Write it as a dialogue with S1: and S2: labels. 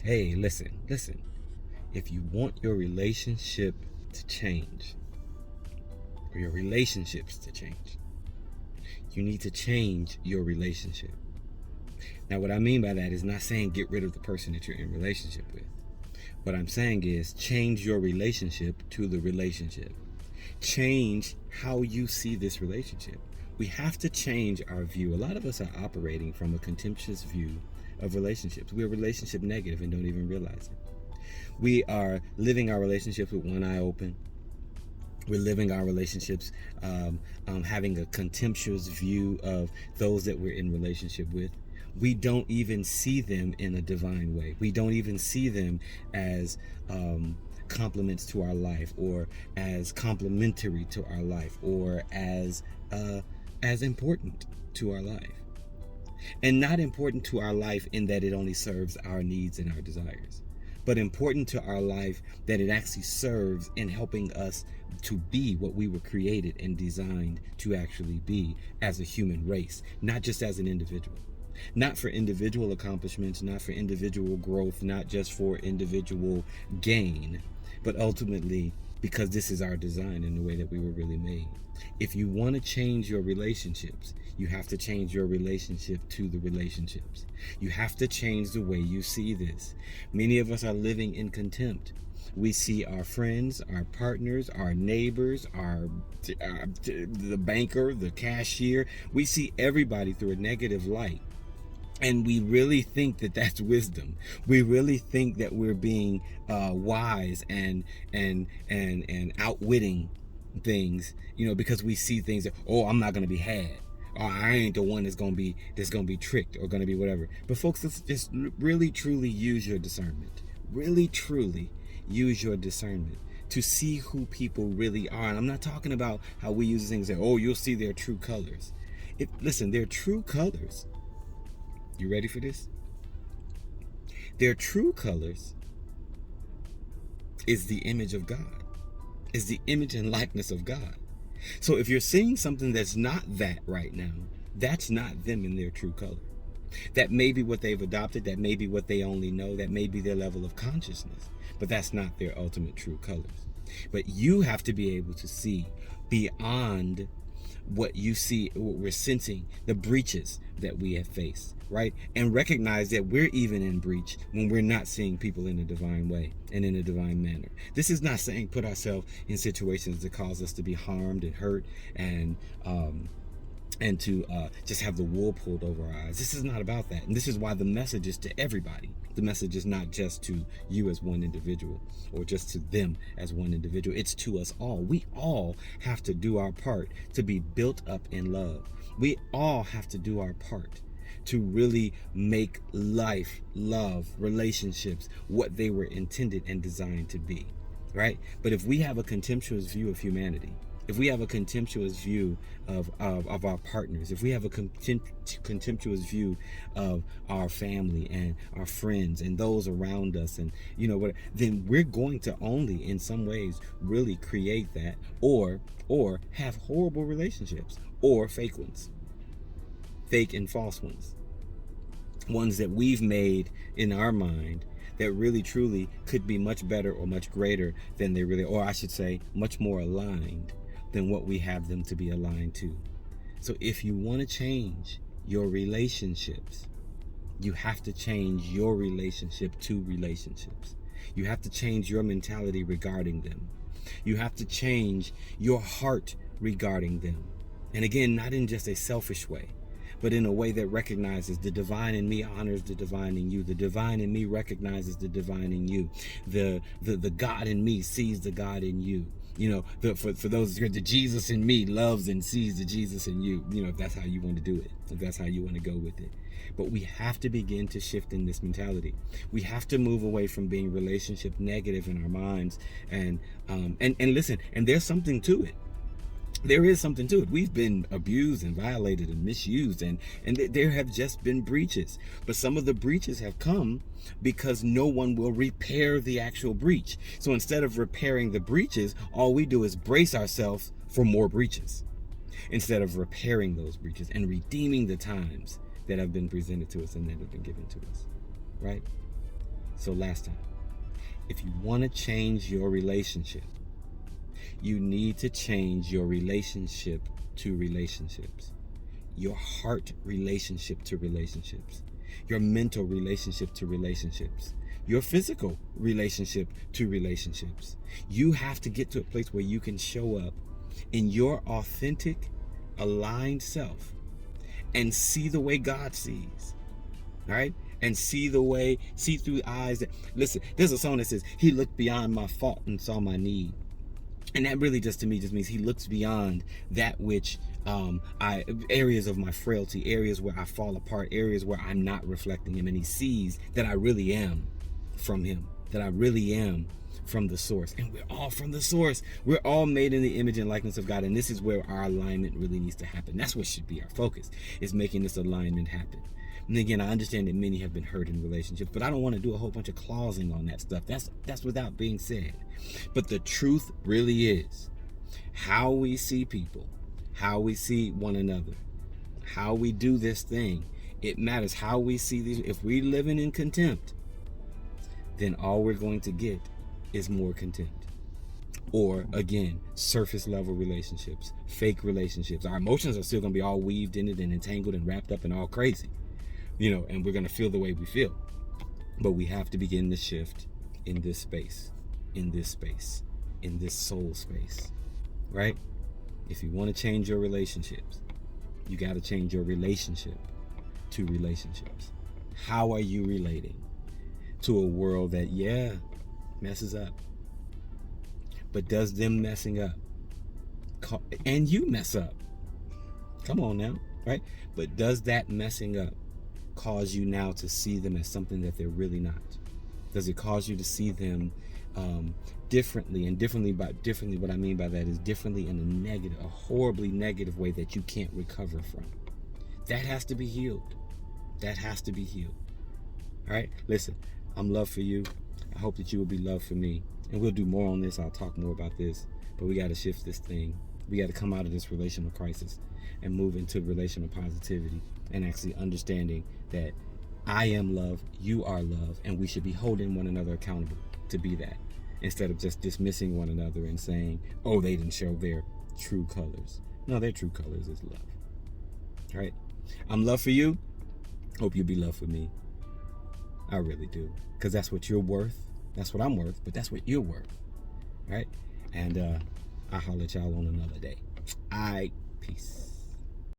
S1: Hey, listen. If you want your relationship to change, or your relationships to change, you need to change your relationship. Now, what I mean by that is not saying get rid of the person that you're in relationship with. What I'm saying is change your relationship to the relationship. Change how you see this relationship. We have to change our view. A lot of us are operating from a contemptuous view of relationships. We're relationship negative and don't even realize it. We are living our relationships with one eye open. We're living our relationships having a contemptuous view of those that we're in relationship with. We don't even see them in a divine way. We don't even see them as compliments to our life, or as complementary to our life, or as important to our life. And not important to our life in that it only serves our needs and our desires, but important to our life that it actually serves in helping us to be what we were created and designed to actually be as a human race, not just as an individual. Not for individual accomplishments, not for individual growth, not just for individual gain, but ultimately because this is our design and the way that we were really made. If you want to change your relationships, you have to change your relationship to the relationships. You have to change the way you see this. Many of us are living in contempt. We see our friends, our partners, our neighbors, the banker, the cashier. We see everybody through a negative light. And we really think that that's wisdom. We really think that we're being wise and outwitting things, because we see things that, oh, I'm not gonna be had. Oh, I ain't the one that's gonna be tricked or gonna be whatever. But folks, let's just really truly use your discernment. Really truly use your discernment to see who people really are. And I'm not talking about how we use things that, oh, you'll see their true colors. Listen, their true colors. You ready for this? Their true colors is the image of God, is the image and likeness of God. So if you're seeing something that's not that right now, that's not them in their true color. That may be what they've adopted, that may be what they only know, that may be their level of consciousness, but that's not their ultimate true colors. But you have to be able to see beyond what you see, what we're sensing, the breaches that we have faced, right? And recognize that we're even in breach when we're not seeing people in a divine way and in a divine manner. This is not saying put ourselves in situations that cause us to be harmed and hurt and to just have the wool pulled over our eyes. This is not about that. And this is why the message is to everybody. The message is not just to you as one individual or just to them as one individual. It's to us all. We all have to do our part to be built up in love. We all have to do our part to really make life, love, relationships what they were intended and designed to be, right? But if we have a contemptuous view of humanity, if we have a contemptuous view of our partners, if we have a contemptuous view of our family and our friends and those around us, and then we're going to only in some ways really create that, or have horrible relationships, or fake ones, fake and false ones that we've made in our mind that really truly could be much better or much greater than they really, or I should say much more aligned than what we have them to be aligned to. So if you want to change your relationships, you have to change your relationship to relationships. You have to change your mentality regarding them. You have to change your heart regarding them. And again, not in just a selfish way, but in a way that recognizes the divine in me honors the divine in you. The divine in me recognizes the divine in you. The God in me sees the God in you. For those here, the Jesus in me loves and sees the Jesus in you. If that's how you want to do it, if that's how you want to go with it. But we have to begin to shift in this mentality. We have to move away from being relationship negative in our minds, and listen. And there's something to it. There is something to it. We've been abused and violated and misused, and there have just been breaches. But some of the breaches have come because no one will repair the actual breach. So instead of repairing the breaches, all we do is brace ourselves for more breaches, instead of repairing those breaches and redeeming the times that have been presented to us and that have been given to us, right? So last time, if you want to change your relationship, you need to change your relationship to relationships, your heart relationship to relationships, your mental relationship to relationships, your physical relationship to relationships. You have to get to a place where you can show up in your authentic, aligned self and see the way God sees. All right? And see through eyes that, listen, there's a song that says, He looked beyond my fault and saw my need. And that really just to me just means He looks beyond that which areas of my frailty, areas where I fall apart, areas where I'm not reflecting Him, and He sees that I really am from Him, that I really am from the source. And we're all from the source. We're all made in the image and likeness of God, and this is where our alignment really needs to happen. That's what should be our focus, is making this alignment happen. And again, I understand that many have been hurt in relationships, but I don't want to do a whole bunch of clausing on that stuff. That's without being said. But the truth really is, how we see people, how we see one another, how we do this thing, it matters how we see these. If we're living in contempt, then all we're going to get is more contempt. Or again, surface level relationships, fake relationships. Our emotions are still going to be all weaved in it and entangled and wrapped up and all crazy. And we're going to feel the way we feel. But we have to begin the shift in this space, in this soul space, right? If you want to change your relationships, you got to change your relationship to relationships. How are you relating to a world that, messes up? But does them messing up, and you mess up, come on now, right? But does that messing up cause you now to see them as something that they're really not? Does it cause you to see them differently? And differently, what I mean by that is differently in a horribly negative way that you can't recover from. That has to be healed. All right, listen, I'm love for you. I hope that you will be love for me. And we'll do more on this. I'll talk more about this. But we got to shift this thing. We got to come out of this relational crisis and move into relational positivity and actually understanding that I am love, you are love, and we should be holding one another accountable to be that, instead of just dismissing one another and saying, oh, they didn't show their true colors. No, their true colors is love. All right? I'm love for you. Hope you'll be love for me. I really do. Because that's what you're worth. That's what I'm worth, but that's what you're worth. All right? And I'll holler at y'all on another day. All right. Peace.